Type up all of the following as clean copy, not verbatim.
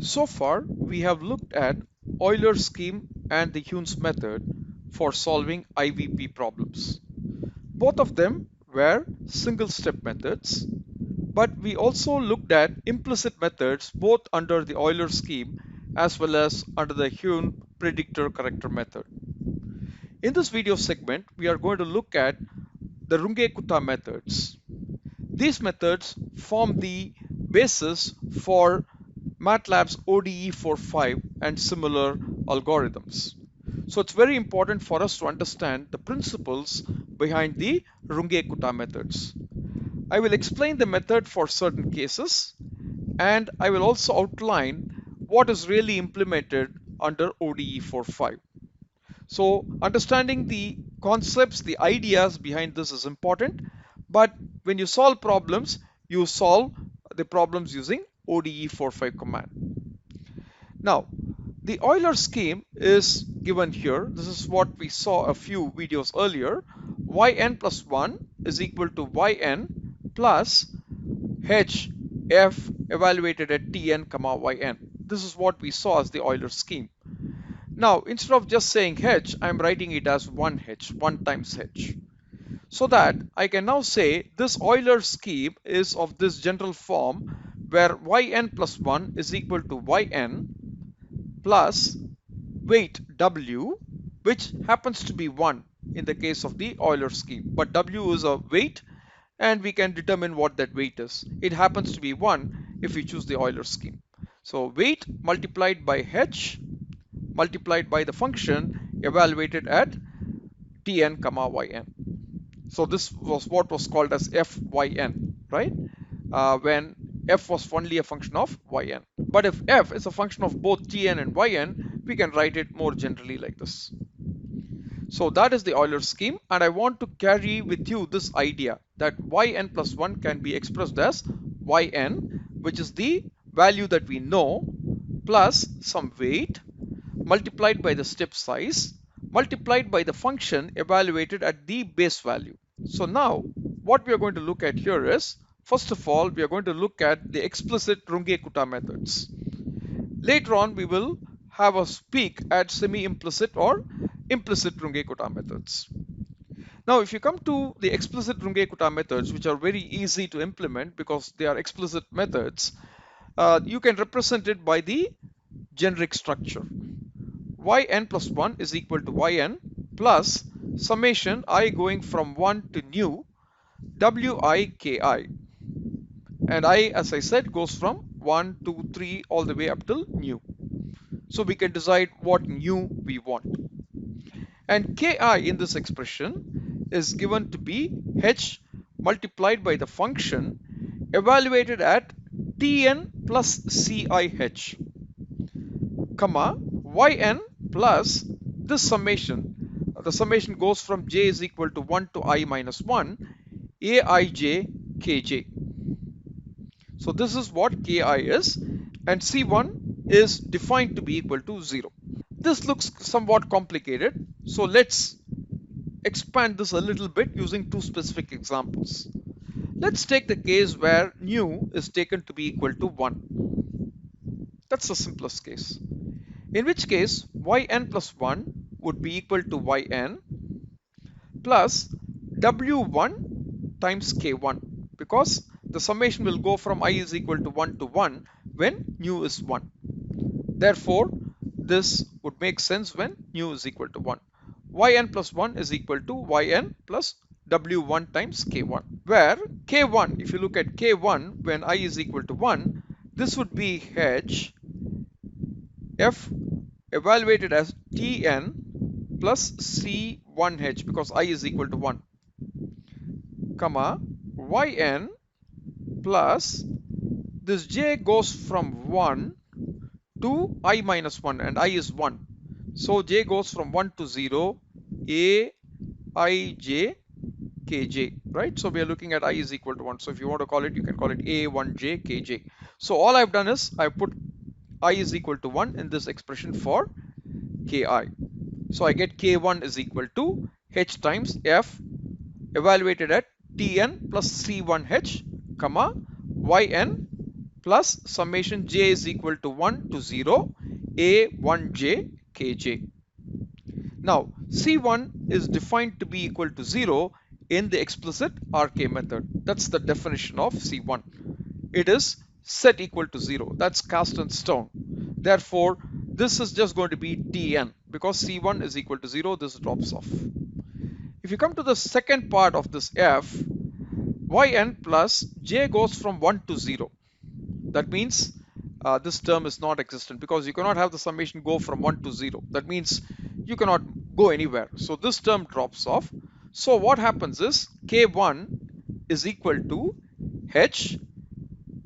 So far, we have looked at Euler's scheme and the Hume's method for solving IVP problems. Both of them were single-step methods, but we also looked at implicit methods both under the Euler scheme as well as under the Hume predictor-corrector method. In this video segment, we are going to look at the Runge-Kutta methods. These methods form the basis for MATLAB's ODE 4.5 and similar algorithms. So it's very important for us to understand the principles behind the Runge-Kutta methods. I will explain the method for certain cases, and I will also outline what is really implemented under ODE 4.5. So understanding the concepts, the ideas behind this is important, but when you solve problems, you solve the problems using ODE 4.5 command. Now, the Euler scheme is given here. This is what we saw a few videos earlier. Yn plus 1 is equal to Yn plus h f evaluated at Tn comma Yn. This is what we saw as the Euler scheme. Now, instead of just saying h, I'm writing it as 1h, 1 times h. So that I can now say this Euler scheme is of this general form where Yn plus 1 is equal to Yn plus weight W, which happens to be 1 in the case of the Euler scheme. But W is a weight and we can determine what that weight is. It happens to be 1 if we choose the Euler scheme. So weight multiplied by h multiplied by the function evaluated at Tn comma Yn. So this was what was called as Fyn, right? When f was only a function of Yn. But if f is a function of both Tn and Yn, we can write it more generally like this. So that is the Euler scheme, and I want to carry with you this idea that Yn plus 1 can be expressed as Yn, which is the value that we know, plus some weight, multiplied by the step size, multiplied by the function evaluated at the base value. So now what we are going to look at here is, first of all, we are going to look at the explicit Runge-Kutta methods. Later on, we will have a peek at semi-implicit or implicit Runge-Kutta methods. Now, if you come to the explicit Runge-Kutta methods, which are very easy to implement because they are explicit methods, you can represent it by the generic structure. Yn plus 1 is equal to Yn plus summation I going from 1 to nu Wi ki. And I, as I said, goes from 1, 2, 3 all the way up till nu. So we can decide what nu we want. And ki in this expression is given to be h multiplied by the function evaluated at Tn plus Cih, comma Yn plus this summation. The summation goes from j is equal to 1 to I minus 1 Aij kj. So this is what ki is, and C1 is defined to be equal to 0. This looks somewhat complicated, so let's expand this a little bit using two specific examples. Let's take the case where nu is taken to be equal to 1. That's the simplest case. In which case Yn plus 1 would be equal to Yn plus W1 times K1, because the summation will go from I is equal to 1 to 1 when nu is 1. Therefore, this would make sense when nu is equal to 1. Yn plus 1 is equal to Yn plus W1 times K1, where K1, if you look at K1 when I is equal to 1, this would be h f evaluated as Tn plus C1h because I is equal to 1, comma Yn plus this j goes from 1 to I minus 1 and I is 1. So j goes from 1 to 0 Aij kj, right? So we are looking at I is equal to 1. So if you want to call it, you can call it A1j kj. So all I've done is I put I is equal to 1 in this expression for ki. So I get k1 is equal to h times f evaluated at Tn plus C1h, comma Yn plus summation j is equal to 1 to 0 a1j kj. Now C1 is defined to be equal to 0 in the explicit RK method. That's the definition of C1. It is set equal to 0. That's cast in stone. Therefore, this is just going to be Tn because C1 is equal to 0. This drops off. If you come to the second part of this f, yn plus j goes from 1 to 0. That means this term is not existent because you cannot have the summation go from 1 to 0. That means you cannot go anywhere. So this term drops off. So what happens is k1 is equal to h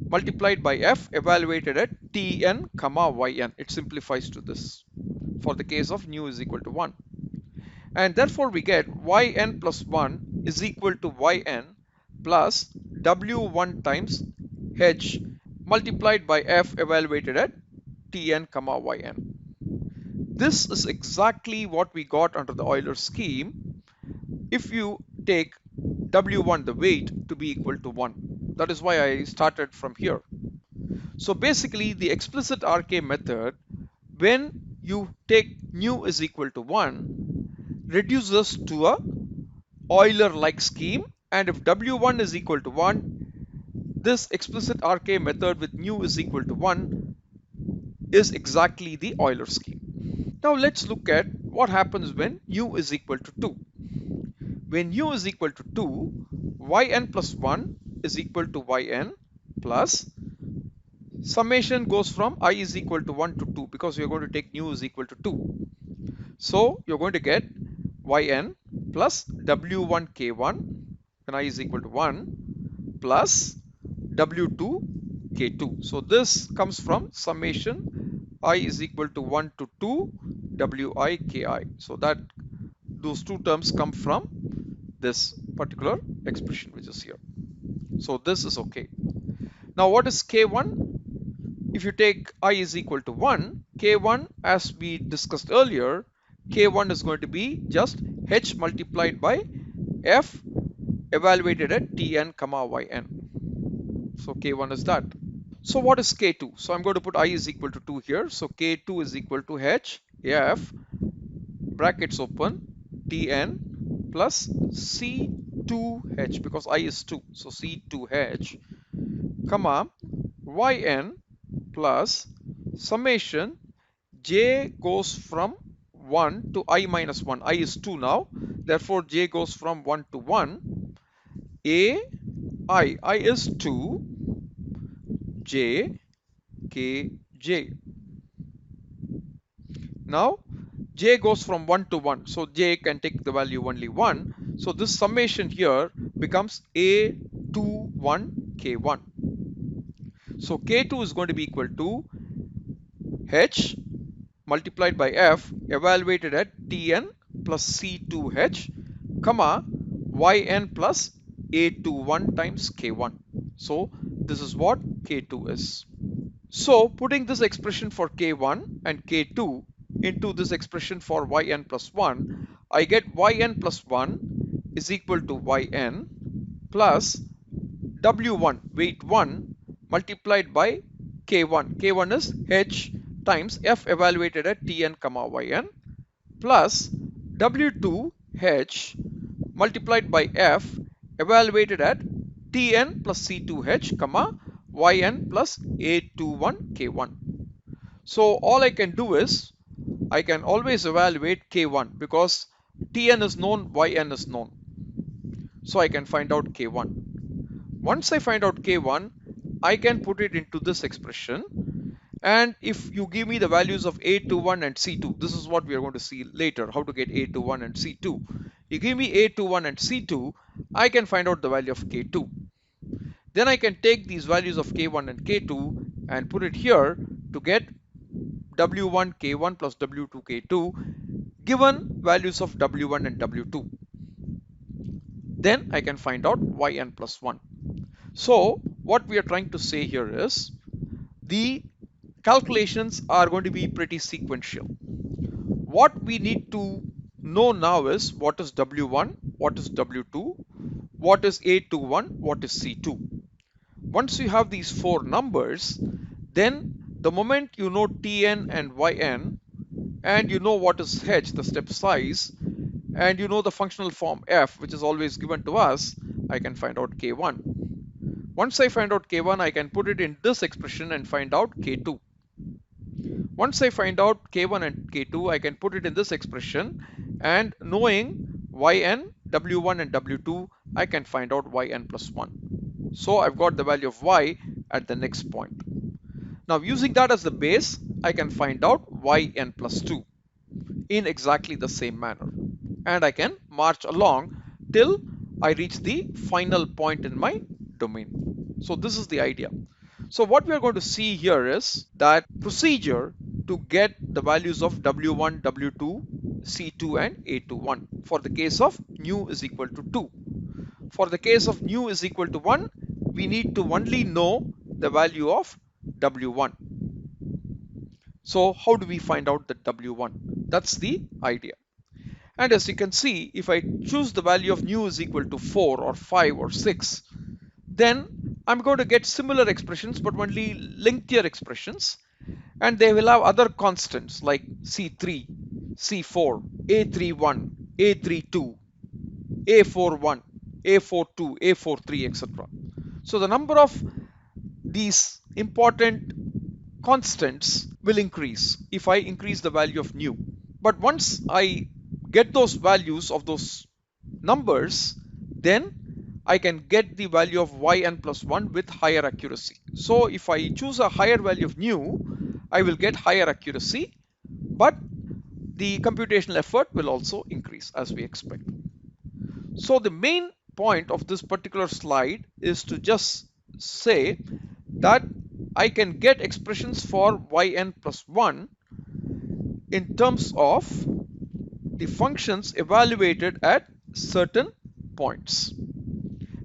multiplied by f evaluated at tn comma yn. It simplifies to this for the case of nu is equal to 1. And therefore we get yn plus 1 is equal to yn plus w1 times h multiplied by f evaluated at tn comma yn. This is exactly what we got under the Euler scheme if you take w1 the weight to be equal to 1. That is why I started from here. So basically the explicit RK method, when you take nu is equal to 1, reduces to a Euler-like scheme, and if w1 is equal to 1, this explicit RK method with nu is equal to 1 is exactly the Euler scheme. Now let's look at what happens when nu is equal to 2. When nu is equal to 2, yn plus 1 is equal to yn plus summation goes from I is equal to 1 to 2 because you're going to take nu is equal to 2. So you're going to get yn plus w1 k1 when I is equal to 1 plus w2 k2. So this comes from summation I is equal to 1 to 2 wi ki. So that those two terms come from this particular expression which is here. So this is okay. Now what is k1? If you take I is equal to 1, k1 as we discussed earlier, k1 is going to be just h multiplied by f evaluated at tn comma yn. So k1 is that. So what is k2? So I'm going to put I is equal to 2 here. So k2 is equal to h f brackets open tn plus c2h because I is 2. So c2h comma yn plus summation j goes from 1 to I minus 1. I is 2 now. Therefore, j goes from 1 to 1. I is 2. J, K, J. Now, j goes from 1 to 1. So, j can take the value only 1. So, this summation here becomes A21 K1. So, K2 is going to be equal to H multiplied by F evaluated at Tn plus C2H, comma, Yn plus A21 times K1. So, this is what K2 is. So, putting this expression for K1 and K2 into this expression for Yn plus 1, I get Yn plus 1 is equal to Yn plus W1, weight 1, multiplied by K1. K1 is H times F evaluated at Tn comma Yn plus W2 H multiplied by F evaluated at Tn plus C2H comma Yn plus A21 K1. So all I can do is I can always evaluate K1 because Tn is known, Yn is known. So I can find out K1. Once I find out K1, I can put it into this expression. And if you give me the values of A21 and C2, this is what we are going to see later, how to get A21 and C2. You give me A21 and C2, I can find out the value of K2. Then I can take these values of K1 and K2 and put it here to get W1 K1 plus W2 K2 given values of W1 and W2. Then I can find out Yn plus 1. So what we are trying to say here is the calculations are going to be pretty sequential. What we need to know now is what is W1, what is W2, what is A21, what is C2. Once you have these four numbers, then the moment you know Tn and Yn, and you know what is h, the step size, and you know the functional form f, which is always given to us, I can find out k1. Once I find out k1, I can put it in this expression and find out k2. Once I find out k1 and k2, I can put it in this expression, and knowing yn, w1 and w2, I can find out yn plus 1. So I've got the value of y at the next point. Now using that as the base, I can find out yn plus 2 in exactly the same manner. And I can march along till I reach the final point in my domain. So this is the idea. So what we are going to see here is that procedure to get the values of W1, W2, C2 and A21 for the case of nu is equal to 2. For the case of nu is equal to 1, we need to only know the value of W1. So how do we find out the W1? That's the idea. And as you can see, if I choose the value of nu is equal to 4 or 5 or 6, then I'm going to get similar expressions but only lengthier expressions, and they will have other constants like C3, C4, A31, A32, A41, A42, A43, etc. So the number of these important constants will increase if I increase the value of nu. But once I get those values of those numbers, then I can get the value of yn plus 1 with higher accuracy. So if I choose a higher value of nu, I will get higher accuracy, but the computational effort will also increase as we expect. So the main point of this particular slide is to just say that I can get expressions for yn plus 1 in terms of the functions evaluated at certain points.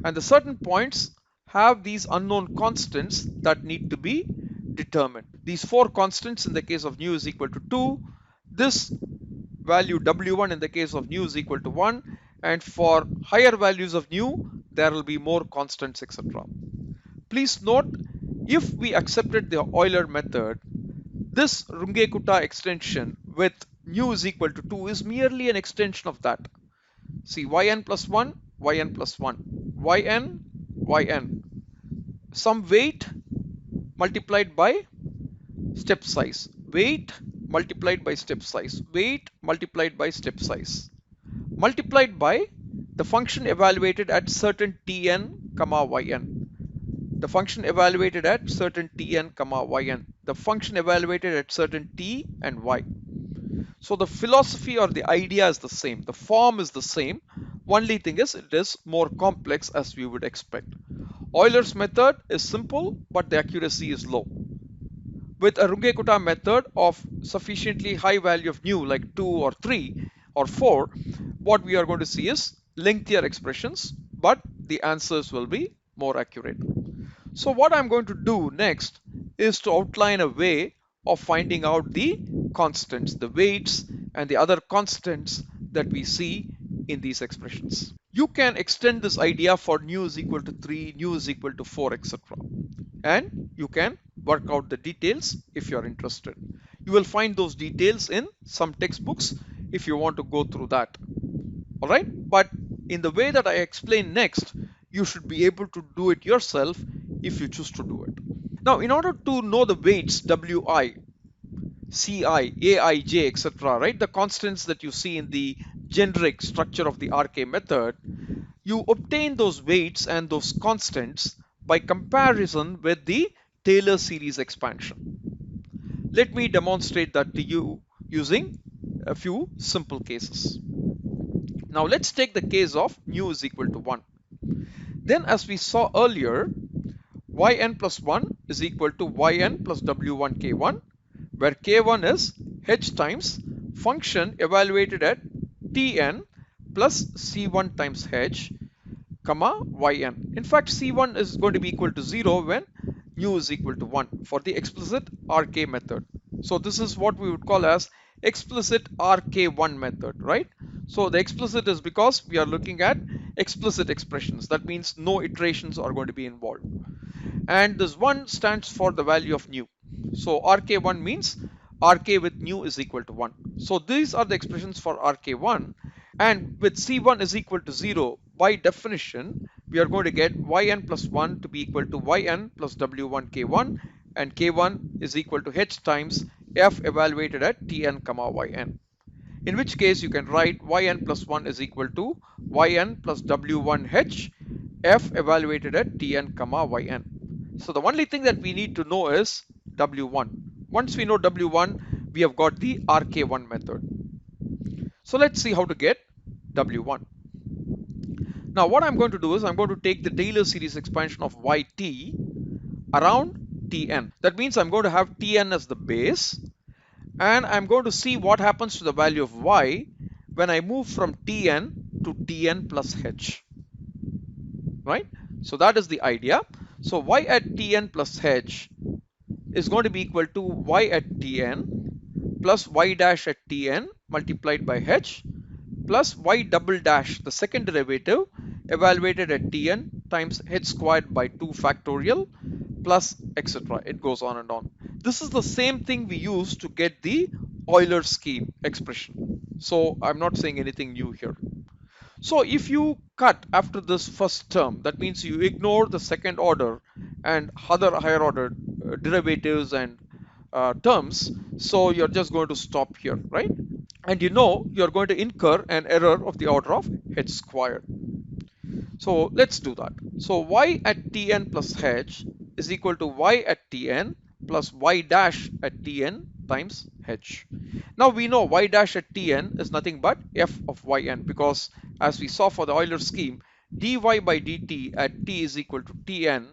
And the certain points have these unknown constants that need to be determined. These four constants in the case of nu is equal to 2, this value w1 in the case of nu is equal to 1, and for higher values of nu there will be more constants, etc. Please note, if we accepted the Euler method, this Runge-Kutta extension with nu is equal to 2 is merely an extension of that. See, yn plus 1, yn plus 1, yn, some weight multiplied by step size, weight multiplied by step size, weight multiplied by step size, multiplied by the function evaluated at certain tn, yn, the function evaluated at certain tn, yn, the function evaluated at certain t and y. So the philosophy or the idea is the same, the form is the same, only thing is it is more complex as we would expect. Euler's method is simple but the accuracy is low. With a Runge-Kutta method of sufficiently high value of nu like 2 or 3 or 4, what we are going to see is lengthier expressions, but the answers will be more accurate. So what I'm going to do next is to outline a way of finding out the constants, the weights and the other constants that we see in these expressions. You can extend this idea for nu is equal to 3, nu is equal to 4, etc. And you can work out the details if you're interested. You will find those details in some textbooks if you want to go through that. Alright, but in the way that I explain next, you should be able to do it yourself if you choose to do it. Now, in order to know the weights Wi, Ci, Aij, etc., right, the constants that you see in the generic structure of the RK method, you obtain those weights and those constants by comparison with the Taylor series expansion. Let me demonstrate that to you using a few simple cases. Now let's take the case of nu is equal to 1. Then, as we saw earlier, yn plus 1 is equal to yn plus w1 k1, where k1 is h times function evaluated at tn plus c1 times h, comma yn. In fact, c1 is going to be equal to 0 when nu is equal to 1 for the explicit RK method. So this is what we would call as explicit RK1 method, right? So the explicit is because we are looking at explicit expressions. That means no iterations are going to be involved. and this 1 stands for the value of nu. So rk1 means rk with nu is equal to 1. So these are the expressions for rk1, and with c1 is equal to 0, by definition we are going to get yn plus 1 to be equal to yn plus w1 k1, and k1 is equal to h times f evaluated at tn comma yn. In which case you can write yn plus 1 is equal to yn plus w1h f evaluated at tn comma yn. So the only thing that we need to know is w1. Once we know w1, we have got the rk1 method. So let's see how to get w1. Now what I'm going to do is I'm going to take the Taylor series expansion of yt around tn. That means I'm going to have tn as the base, and I'm going to see what happens to the value of y when I move from tn to tn plus h, right? So that is the idea. So y at tn plus h is going to be equal to y at tn plus y dash at tn multiplied by h plus y double dash, the second derivative, evaluated at tn times h squared by 2 factorial plus etc. It goes on and on. This is the same thing we use to get the Euler scheme expression. So I'm not saying anything new here. So if you cut after this first term, that means you ignore the second order and other higher order derivatives and terms. So you're just going to stop here, right? And you know you're going to incur an error of the order of h squared. So let's do that. So y at tn plus h is equal to y at tn plus y dash at tn times h. Now we know y dash at tn is nothing but f of yn, because as we saw for the Euler scheme, dy by dt at t is equal to tn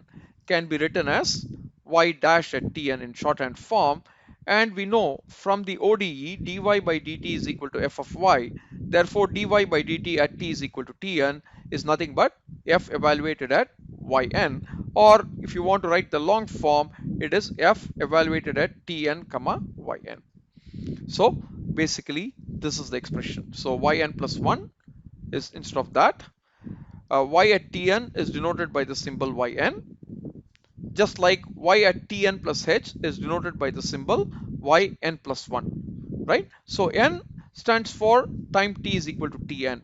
can be written as y dash at tn in shorthand form, and we know from the ODE dy by dt is equal to f of y. Therefore dy by dt at t is equal to tn is nothing but f evaluated at yn, or if you want to write the long form, it is f evaluated at tn comma yn. So basically this is the expression. So yn plus 1 is, instead of that, y at tn is denoted by the symbol yn, just like y at tn plus h is denoted by the symbol yn plus 1, right? So n stands for time t is equal to tn,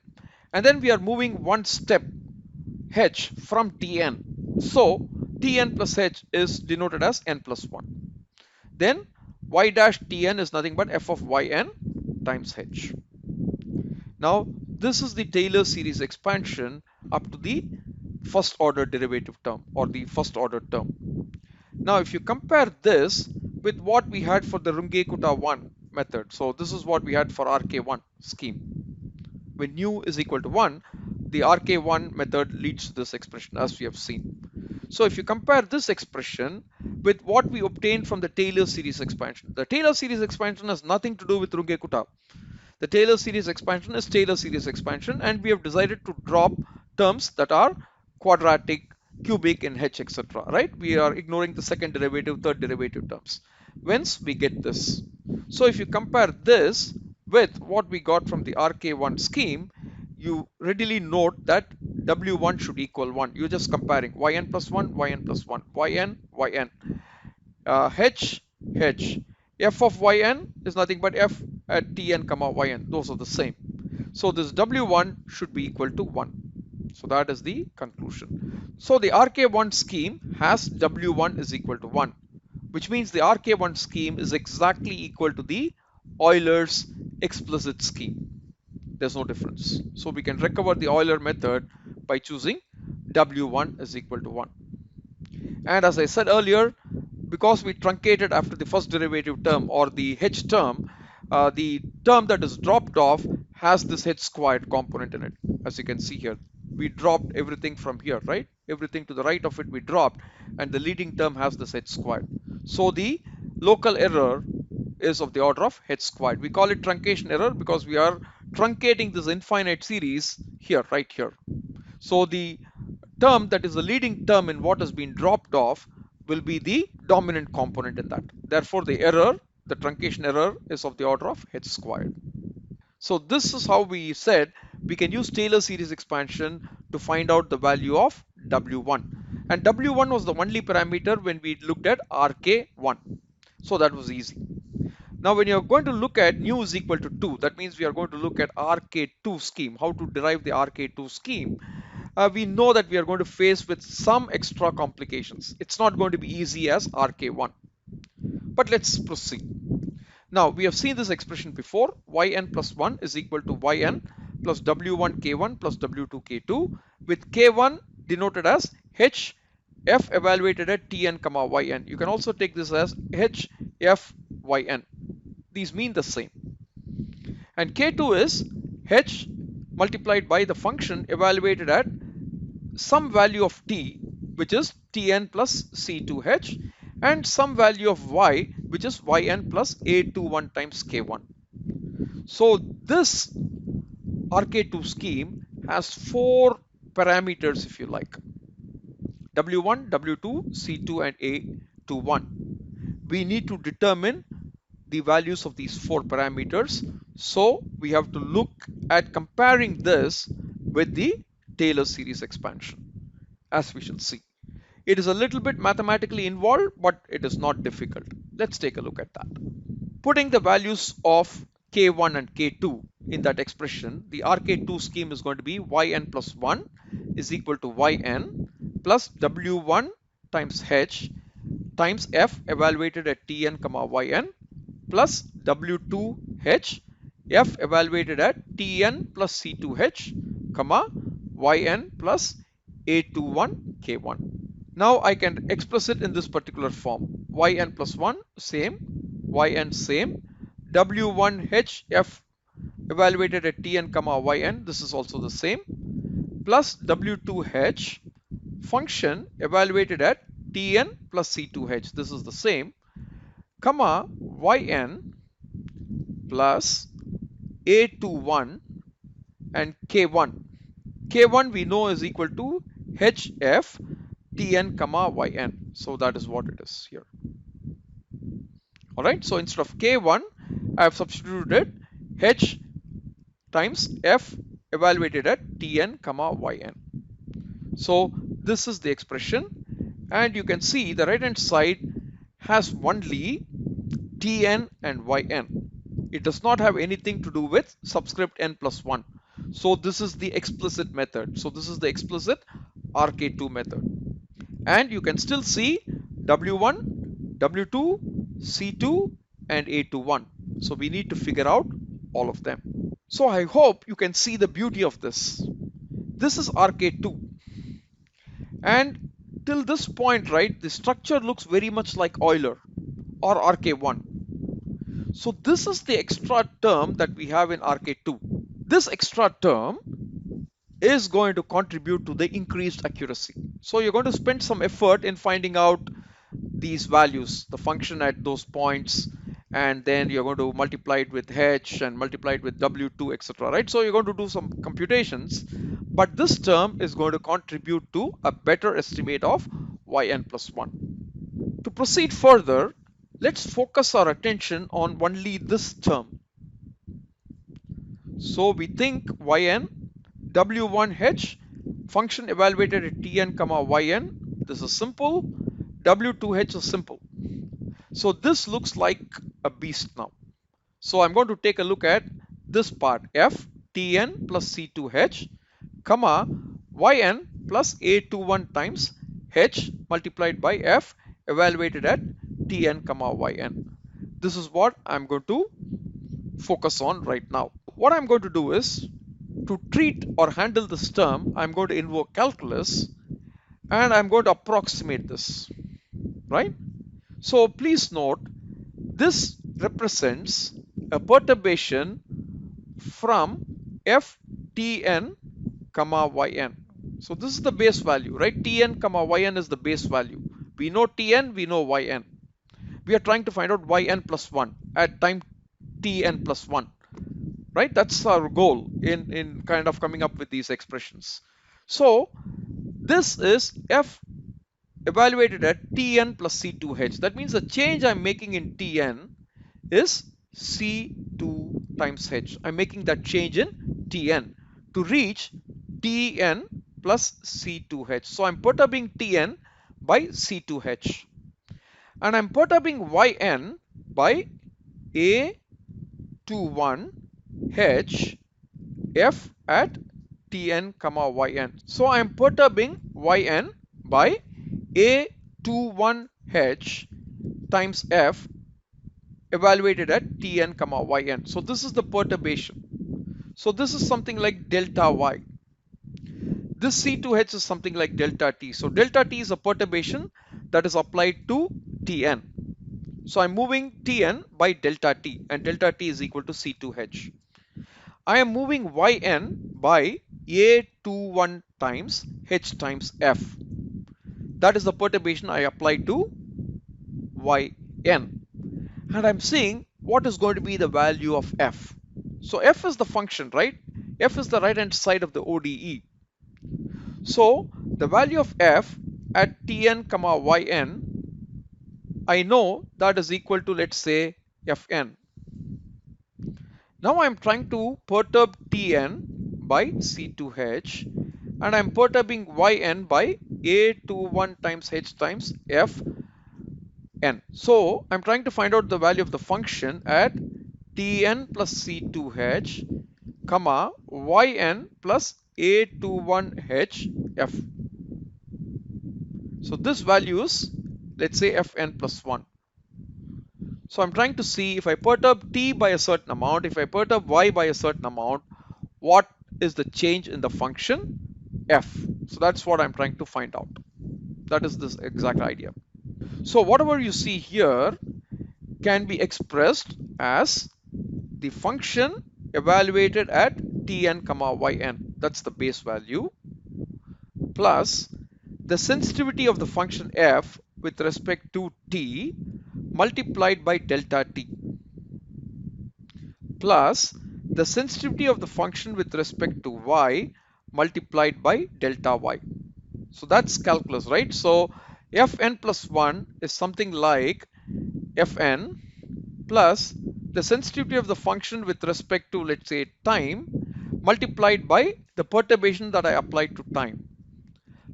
and then we are moving one step h from tn. So tn plus h is denoted as n plus 1. Then y dash tn is nothing but f of yn times h. Now this is the Taylor series expansion up to the first order derivative term or the first order term. Now if you compare this with what we had for the Runge-Kutta-1 method, so this is what we had for RK1 scheme. When nu is equal to 1, the RK1 method leads to this expression, as we have seen. So if you compare this expression with what we obtained from the Taylor series expansion, the Taylor series expansion has nothing to do with Runge-Kutta. The Taylor series expansion is Taylor series expansion, and we have decided to drop terms that are quadratic, cubic in h, etc. Right? We are ignoring the second derivative, third derivative terms. Whence we get this. So if you compare this with what we got from the RK1 scheme, you readily note that W1 should equal 1. You're just comparing yn plus 1, yn plus 1, yn, yn. H, h. F of yn is nothing but f at tn comma yn. Those are the same. So this W1 should be equal to 1. So that is the conclusion. So the RK1 scheme has W1 is equal to 1, which means the RK1 scheme is exactly equal to the Euler's explicit scheme. There's no difference. So we can recover the Euler method by choosing W1 is equal to 1. And as I said earlier, because we truncated after the first derivative term or the h term, the term that is dropped off has this h squared component in it. As you can see here, we dropped everything from here, right? Everything to the right of it we dropped, and the leading term has this h squared. So the local error is of the order of h squared. We call it truncation error because we are truncating this infinite series here, right here. So the term that is the leading term in what has been dropped off will be the dominant component in that. Therefore the error, the truncation error, is of the order of h squared. So this is how we said we can use Taylor series expansion to find out the value of W1. And W1 was the only parameter when we looked at RK1. So that was easy. Now when you're going to look at nu is equal to 2, that means we are going to look at RK2 scheme, how to derive the RK2 scheme. We know that we are going to face with some extra complications. It's not going to be easy as RK1. But let's proceed. Now we have seen this expression before. Yn plus 1 is equal to yn plus w1 k1 plus w2 k2, with k1 denoted as h f evaluated at tn comma yn. You can also take this as h f yn. These mean the same. And k2 is h multiplied by the function evaluated at some value of t, which is tn plus c2h, and some value of y, which is yn plus a21 times k1. So this RK2 scheme has 4 parameters, if you like: w1, w2, c2 and a21. We need to determine the values of these 4 parameters, so we have to look at comparing this with the Taylor series expansion, as we shall see. It is a little bit mathematically involved, but it is not difficult. Let's take a look at that. Putting the values of k1 and k2 in that expression, the RK2 scheme is going to be yn plus 1 is equal to yn plus w1 times h times f evaluated at tn comma yn plus w2h f evaluated at tn plus c2h comma yn plus a21 k1. Now I can express it in this particular form: yn plus 1 same, yn same, w1h f evaluated at tn comma yn, this is also the same, plus w2h function evaluated at tn plus c2h, this is the same, comma yn plus a21 and k1. K1 we know is equal to hf tn comma yn, so that is what it is here. Alright, so instead of k1 I have substituted h times f evaluated at tn comma yn. So this is the expression, and you can see the right hand side has only tn and yn. It does not have anything to do with subscript n plus 1. So this is the explicit method. So this is the explicit RK2 method. And you can still see W1, W2, C2 and A21. So we need to figure out all of them. So I hope you can see the beauty of this. This is RK2. And till this point, right, the structure looks very much like Euler or RK1. So this is the extra term that we have in RK2. This extra term is going to contribute to the increased accuracy. So you're going to spend some effort in finding out these values, the function at those points, and then you're going to multiply it with h and multiply it with w2, etc. Right? So you're going to do some computations, but this term is going to contribute to a better estimate of yn plus 1. To proceed further, let's focus our attention on only this term. So we think yn w1h function evaluated at tn comma yn, this is simple, w2h is simple. So this looks like a beast now. So I'm going to take a look at this part, f tn plus c2h comma yn plus a21 times h multiplied by f evaluated at tn comma yn. This is what I'm going to focus on right now. What I'm going to do is, to treat or handle this term, I'm going to invoke calculus and I'm going to approximate this, right? So please note, this represents a perturbation from f tn comma yn. So this is the base value, right? Tn comma yn is the base value. We know tn, we know yn. We are trying to find out yn plus 1 at time tn plus 1. Right? That's our goal in kind of coming up with these expressions. So this is f evaluated at tn plus c2h. That means the change I'm making in tn is c2 times h. I'm making that change in tn to reach tn plus C2H. So I'm perturbing Tn by C2H. And I'm perturbing Yn by A21H F at Tn comma Yn. So I'm perturbing Yn by A21H times F evaluated at Tn comma Yn. So this is the perturbation. So this is something like delta Y. This C2H is something like delta T. So delta T is a perturbation that is applied to Tn. So I'm moving Tn by delta T, and delta T is equal to C2H. I am moving Yn by A21 times H times F. That is the perturbation I apply to Yn. And I'm seeing what is going to be the value of F. So F is the function, right? F is the right hand side of the ODE. So the value of F at Tn comma Yn, I know that is equal to, let's say, Fn. Now I'm trying to perturb Tn by C2H, and I'm perturbing Yn by A21 times H times Fn. So I'm trying to find out the value of the function at Tn plus C2H, comma Yn plus A21H F. So this value is, let's say, Fn plus 1. So I'm trying to see if I perturb T by a certain amount, if I perturb Y by a certain amount, what is the change in the function F. So that's what I'm trying to find out. That is this exact idea. So whatever you see here can be expressed as the function evaluated at Tn comma Yn. That's the base value, plus the sensitivity of the function F with respect to T multiplied by delta T, plus the sensitivity of the function with respect to Y multiplied by delta Y. So that's calculus, right? So Fn plus 1 is something like Fn plus the sensitivity of the function with respect to, let's say, time multiplied by the perturbation that I applied to time,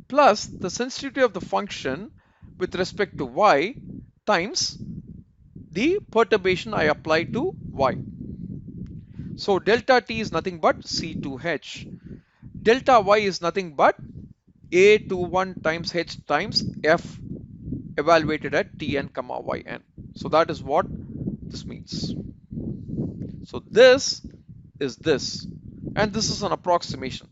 plus the sensitivity of the function with respect to Y times the perturbation I applied to Y. So delta T is nothing but C2H. Delta Y is nothing but A21 times H times F evaluated at Tn comma Yn. So that is what this means. So this is this, and this is an approximation,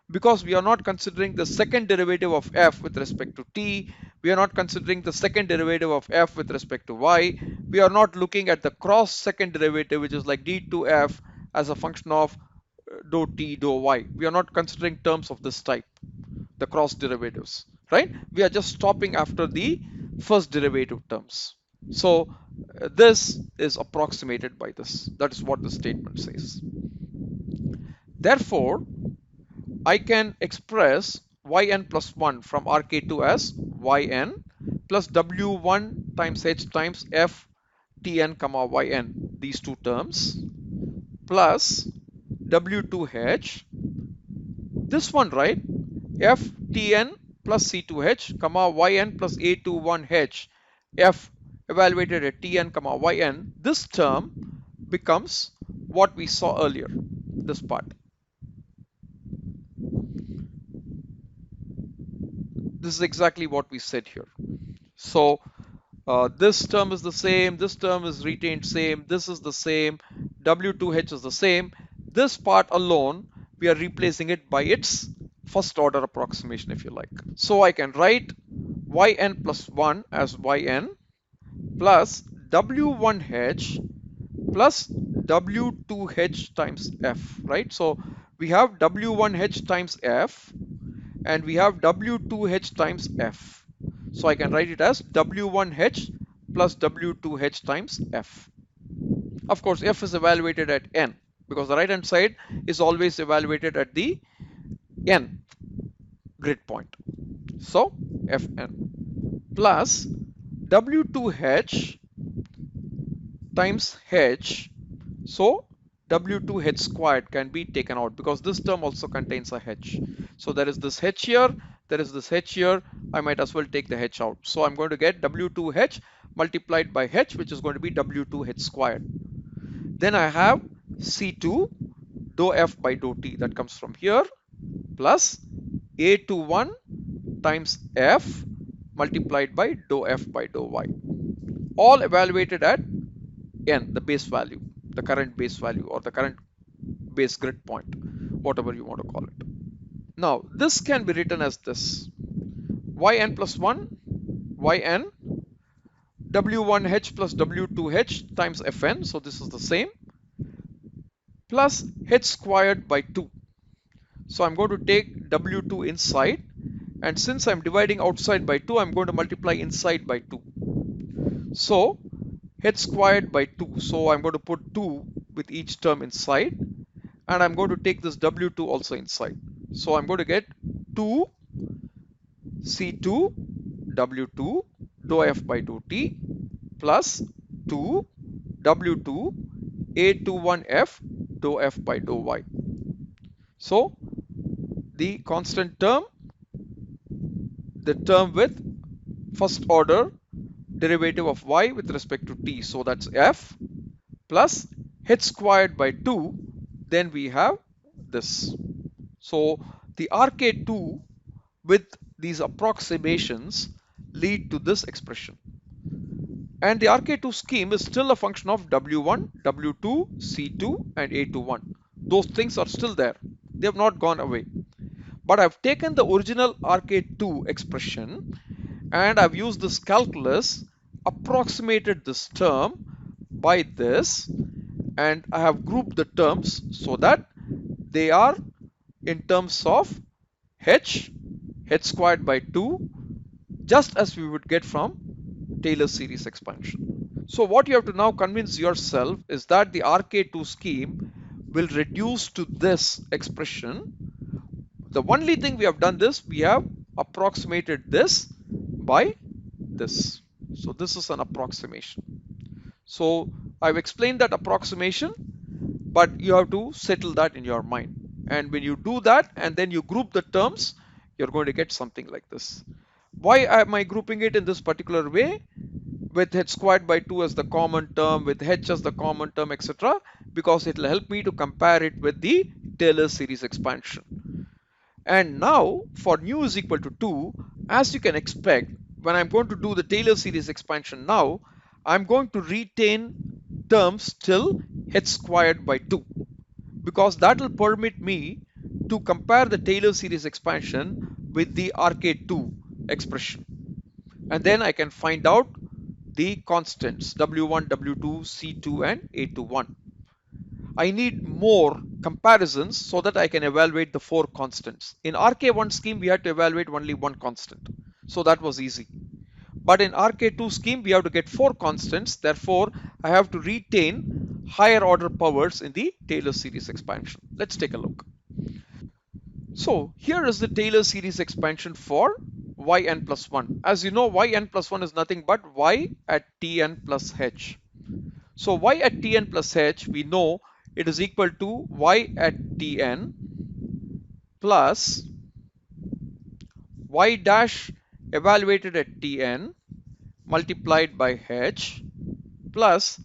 because we are not considering the second derivative of F with respect to T, we are not considering the second derivative of F with respect to Y, we are not looking at the cross second derivative, which is like d2F as a function of dou T dou Y. We are not considering terms of this type, the cross derivatives, right? We are just stopping after the first derivative terms. So this is approximated by this. That is what the statement says. Therefore, I can express Yn plus 1 from RK2 as Yn plus W1 times H times F Tn comma Yn, these two terms, plus W2H, this one, right? F Tn plus C2H comma Yn plus A21H F evaluated at Tn comma Yn. This term becomes what we saw earlier, this part. This is exactly what we said here. So this term is the same, this term is retained same, this is the same, W2H is the same. This part alone, we are replacing it by its first order approximation, if you like. So I can write Yn plus 1 as Yn plus W1H plus W2H times F, right? So we have W1H times F and we have W2H times F. So I can write it as W1H plus W2H times F. Of course, F is evaluated at n, because the right hand side is always evaluated at the n grid point. So Fn plus W2H times H. So W2H squared can be taken out because this term also contains a H. So there is this h here, there is this h here. I might as well take the h out. So I'm going to get W2H multiplied by h, which is going to be W2H squared. Then I have C2 dou F by dou T, that comes from here, plus A21 times F multiplied by dou F by dou Y, all evaluated at n, the base value, the current base value, or the current base grid point, whatever you want to call it. Now this can be written as this: yn plus 1 yn w1h plus w2h times fn, so this is the same, plus h squared by 2. So I'm going to take w2 inside, and since I'm dividing outside by 2, I'm going to multiply inside by 2. So h squared by 2. So I'm going to put 2 with each term inside, and I'm going to take this w2 also inside. So I'm going to get 2 c2 w2 dou f by dou t plus 2 w2 a21f dou f by dou y. So the constant term, the term with first order derivative of y with respect to t, so that's f, plus h squared by 2, then we have this. So the RK2 with these approximations lead to this expression. And the RK2 scheme is still a function of W1, W2, C2 and A21. Those things are still there. They have not gone away. But I've taken the original RK2 expression and I've used this calculus, approximated this term by this, and I have grouped the terms so that they are in terms of h squared by 2, just as we would get from Taylor series expansion. So what you have to now convince yourself is that the RK2 scheme will reduce to this expression. The only thing we have done this, we have approximated this by this. So this is an approximation. So I've explained that approximation, but you have to settle that in your mind. And when you do that and then you group the terms, you're going to get something like this. Why am I grouping it in this particular way, with h squared by 2 as the common term, with h as the common term, etc.? Because it will help me to compare it with the Taylor series expansion. And now for nu is equal to 2, as you can expect, when I'm going to do the Taylor series expansion now, I'm going to retain terms till h squared by 2, because that will permit me to compare the Taylor series expansion with the RK2 expression. And then I can find out the constants W1, W2, C2 and A21. I need more comparisons so that I can evaluate the 4 constants. In RK1 scheme, we had to evaluate only one constant. So that was easy. But in RK2 scheme, we have to get 4 constants. Therefore, I have to retain higher order powers in the Taylor series expansion. Let's take a look. So here is the Taylor series expansion for yn plus 1. As you know, yn plus 1 is nothing but y at tn plus h. So y at tn plus h, we know it is equal to y at tn plus y dash evaluated at tn multiplied by h plus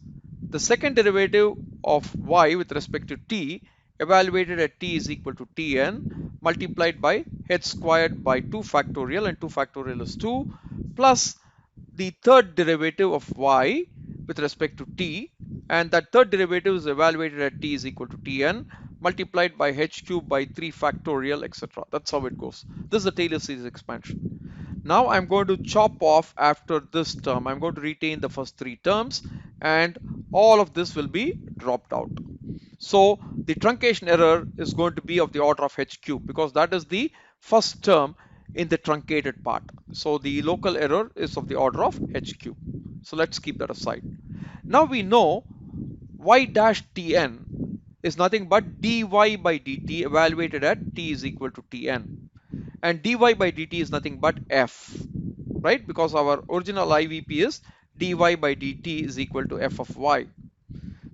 the second derivative of y with respect to t evaluated at t is equal to tn multiplied by h squared by 2 factorial, and 2 factorial is 2, plus the third derivative of y with respect to t, and that third derivative is evaluated at t is equal to tn multiplied by h cubed by 3 factorial, etc. That's how it goes. This is the Taylor series expansion. Now I'm going to chop off after this term. I'm going to retain the first 3 terms and all of this will be dropped out. So the truncation error is going to be of the order of h cube, because that is the first term in the truncated part. So the local error is of the order of h cube. So let's keep that aside. Now we know y dash tn is nothing but dy by dt evaluated at t is equal to tn. And dy by dt is nothing but f, right? Because our original IVP is dy by dt is equal to f of y.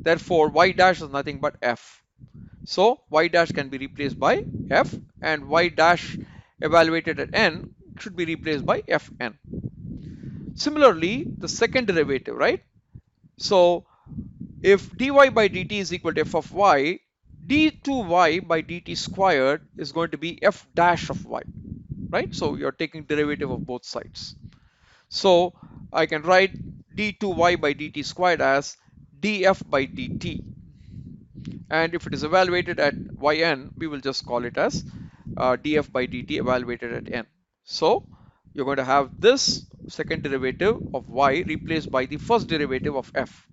Therefore, y dash is nothing but f. So y dash can be replaced by f, and y dash evaluated at n should be replaced by fn. Similarly, the second derivative, right? So if dy by dt is equal to f of y, d2y by dt squared is going to be f dash of y, right? So you're taking derivative of both sides. So I can write d2y by dt squared as df by dt. And if it is evaluated at yn, we will just call it as df by dt evaluated at n. So you're going to have this second derivative of y replaced by the first derivative of f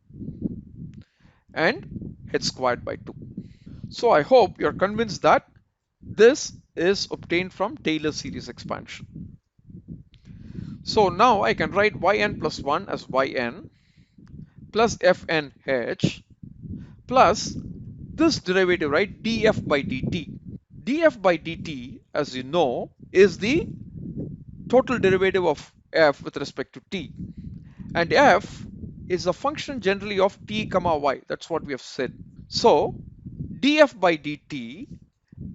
and h squared by 2. So I hope you're convinced that this is obtained from Taylor series expansion. So now I can write yn plus 1 as yn plus fnh plus this derivative, right, df by dt. df by dt, as you know, is the total derivative of f with respect to t. And f is a function generally of t comma y. That's what we have said. So df by dt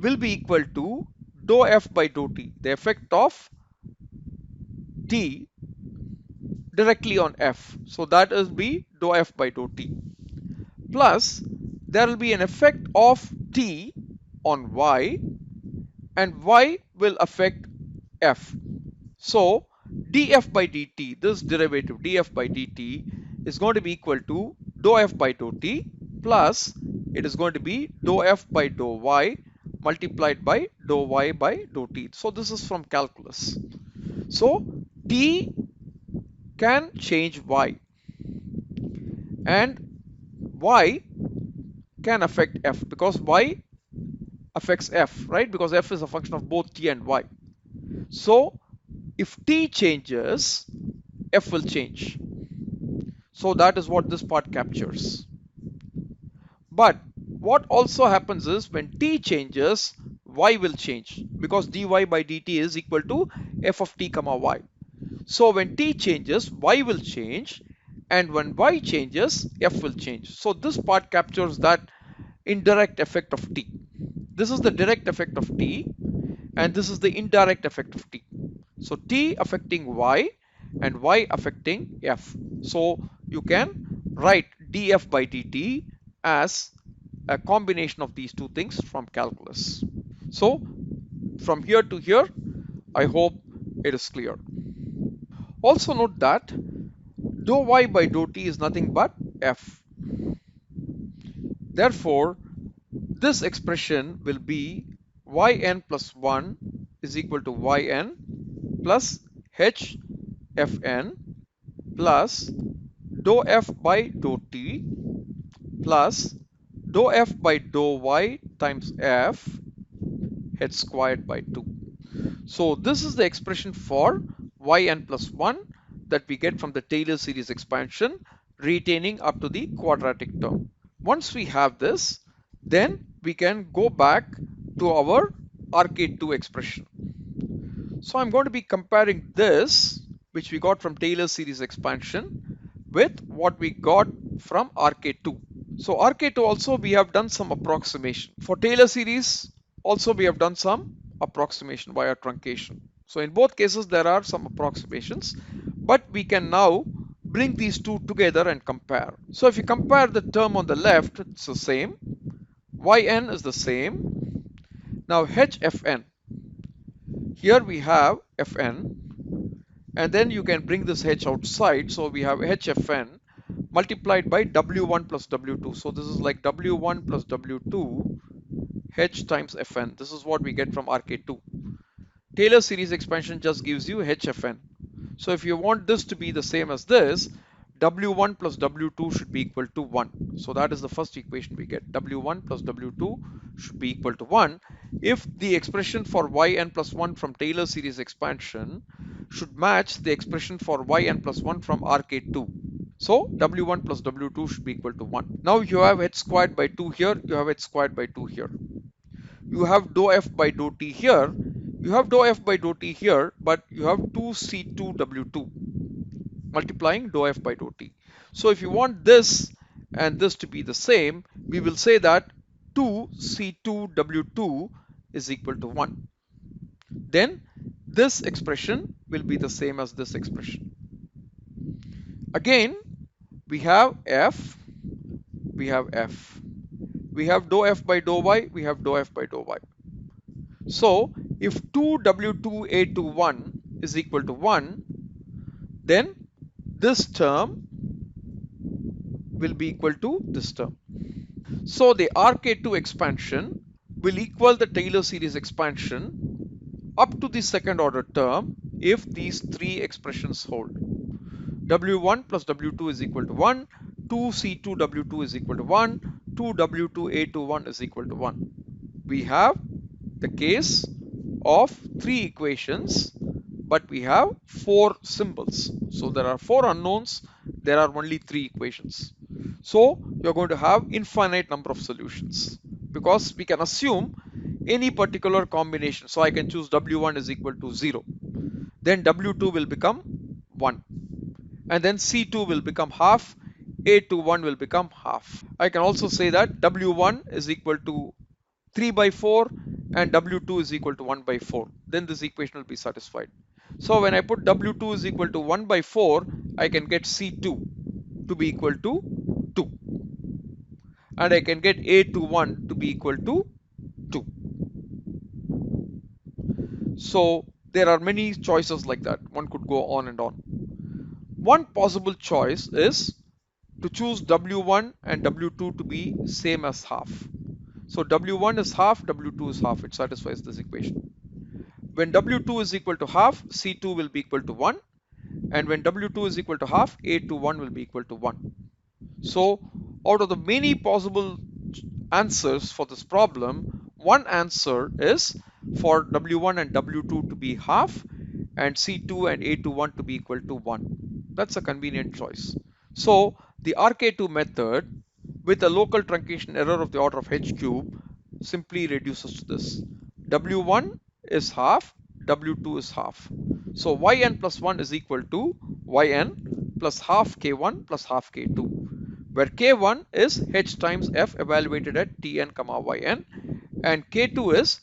will be equal to dou f by dou t, the effect of t directly on f. So that is be dou f by dou t. Plus there will be an effect of t on y, and y will affect f. So df by dt, this derivative df by dt is going to be equal to dou f by dou t plus it is going to be dou f by dou y multiplied by dou y by dou t. So this is from calculus. So t can change y and y can affect f because y affects f, right? Because f is a function of both t and y. So if t changes, f will change. So that is what this part captures. But what also happens is when t changes, y will change because dy by dt is equal to f of t comma y. So when t changes, y will change, and when y changes, f will change. So this part captures that indirect effect of t. This is the direct effect of t, and this is the indirect effect of t. So t affecting y and y affecting f. So you can write df by dt as a combination of these two things from calculus. So from here to here, I hope it is clear. Also note that dou y by dou t is nothing but f. Therefore, this expression will be yn plus 1 is equal to yn plus h fn plus dou f by dou t plus dou f by dou y times f h squared by 2. So this is the expression for yn plus 1 that we get from the Taylor series expansion, retaining up to the quadratic term. Once we have this, then we can go back to our RK2 expression. So I'm going to be comparing this, which we got from Taylor series expansion, with what we got from RK2. So RK2 also we have done some approximation. For Taylor series also we have done some approximation via truncation. So in both cases there are some approximations, but we can now bring these two together and compare. So if you compare the term on the left, it's the same. Yn is the same. Now hfn. Here we have fn, and then you can bring this h outside. So we have hfn multiplied by w1 plus w2. So this is like w1 plus w2 h times fn. This is what we get from RK2. Taylor series expansion just gives you hfn. So if you want this to be the same as this, w1 plus w2 should be equal to 1. So that is the first equation we get. w1 plus w2 should be equal to 1 if the expression for yn plus 1 from Taylor series expansion should match the expression for yn plus 1 from RK2. So w1 plus w2 should be equal to 1. Now you have h squared by 2 here, you have h squared by 2 here. You have dou f by dou t here, you have dou f by dou t here, but you have 2c2w2 multiplying dou f by dou t. So if you want this and this to be the same, we will say that 2c2w2 is equal to 1. Then this expression will be the same as this expression. Again, we have f, we have f. We have dou f by dou y, we have dou f by dou y. So if 2w2a21 is equal to 1, then this term will be equal to this term. So the RK2 expansion will equal the Taylor series expansion up to the second order term if these three expressions hold. W1 plus W2 is equal to 1, 2C2W2 is equal to 1, 2W2A21 is equal to 1. We have the case of three equations, but we have four symbols. So there are four unknowns, there are only three equations. So you're going to have infinite number of solutions because we can assume any particular combination. So I can choose W1 is equal to 0. Then W2 will become 1. And then C2 will become half, A21 will become half. I can also say that W1 is equal to 3 by 4 and W2 is equal to 1 by 4. Then this equation will be satisfied. So when I put W2 is equal to 1 by 4, I can get C2 to be equal to 2. And I can get A21 to be equal to 2. So there are many choices like that. One could go on and on. One possible choice is to choose W1 and W2 to be same as half. So W1 is half, W2 is half. It satisfies this equation. When W2 is equal to half, C2 will be equal to 1. And when W2 is equal to half, A21 will be equal to 1. So out of the many possible answers for this problem, one answer is for W1 and W2 to be half and C2 and A21 to be equal to 1. That's a convenient choice. So the RK2 method with a local truncation error of the order of h cube simply reduces to this. W1 is half, W2 is half. So yn plus 1 is equal to yn plus half k1 plus half k2, where k1 is h times f evaluated at tn comma yn, and k2 is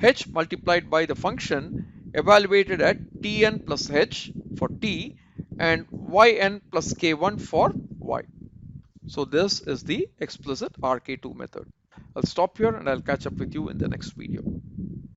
h multiplied by the function evaluated at tn plus h for t and yn plus k1 for y. So this is the explicit RK2 method. I'll stop here and I'll catch up with you in the next video.